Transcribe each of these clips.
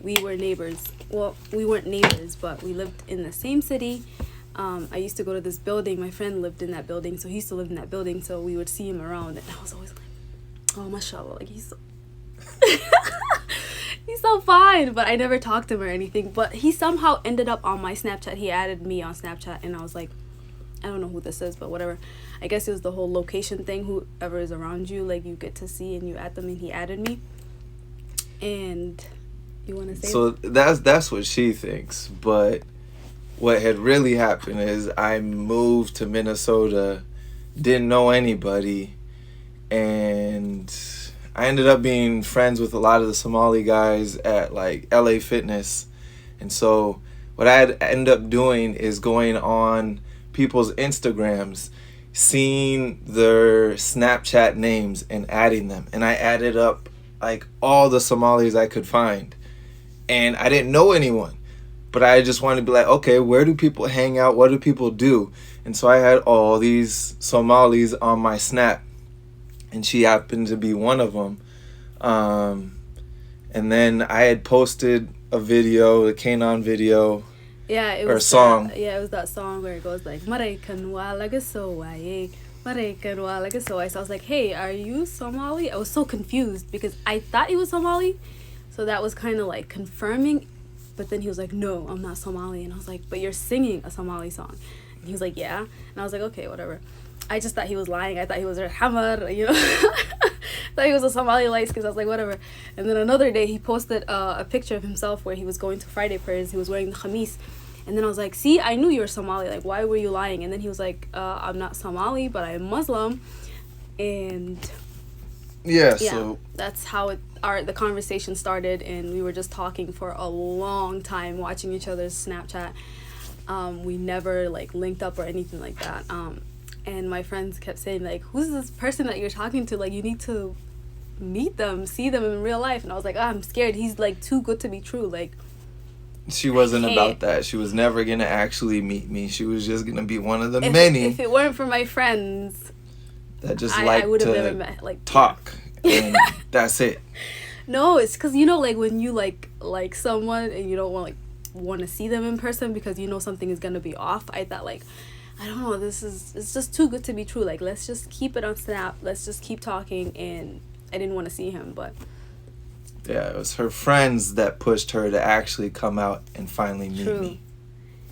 we were neighbors. Well, we weren't neighbors, but we lived in the same city. I used to go to this building. My friend lived in that building, so he used to live in that building. So we would see him around, and I was always like, "Oh, mashallah, like he's so he's so fine." But I never talked to him or anything. But he somehow ended up on my Snapchat. He added me on Snapchat, and I was like, I don't know who this is, but whatever. I guess it was the whole location thing. Whoever is around you, like, you get to see, and you add them, and he added me. And you want to say? So that's what she thinks, but what had really happened is I moved to Minnesota, didn't know anybody, and I ended up being friends with a lot of the Somali guys at like LA Fitness. And so what I had ended up doing is going on people's Instagrams, seeing their Snapchat names and adding them. And I added up like all the Somalis I could find. And I didn't know anyone, but I just wanted to be like, okay, where do people hang out? What do people do? And so I had all these Somalis on my Snap, and she happened to be one of them. And then I had posted a video, the Kanan video, Yeah, it or was a song. it was that song where it goes like Maraykan walagasowaye, Maraykan walagasowaye. So I was like, hey, are you Somali? I was so confused because I thought he was Somali. So that was kind of like confirming. But then he was like, no, I'm not Somali. And I was like, but you're singing a Somali song. And he was like, yeah. And I was like, okay, whatever. I just thought he was lying. I thought he was a Hamar, you know. Thought he was a Somali light because I was like, whatever. And then another day he posted a picture of himself where he was going to Friday prayers. He was wearing the khamis. And then I was like, see, I knew you were Somali. Like, why were you lying? And then he was like, I'm not Somali, but I'm Muslim. And Yeah, yeah, so that's how the conversation started. And we were just talking for a long time, watching each other's Snapchat. We never like linked up or anything like that. And my friends kept saying like, who's this person that you're talking to? Like, you need to meet them, see them in real life. And I was like, I'm scared. He's like too good to be true. Like, she wasn't I about can't. that. She was never going to actually meet me. She was just going to be one of the if many it weren't for my friends, that just I like would have to never met. Like, talk. And that's it. no, it's because, you know, like when you like someone and you don't want to see them in person because you know something is gonna be off. I thought like, I don't know, it's just too good to be true. Like, let's just keep it on Snap. Let's just keep talking. And I didn't want to see him, but Yeah, it was her friends that pushed her to actually come out and finally meet true. me. And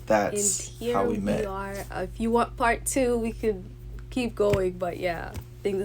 That's here how we met. are. If you want part 2, we could keep going. But yeah, things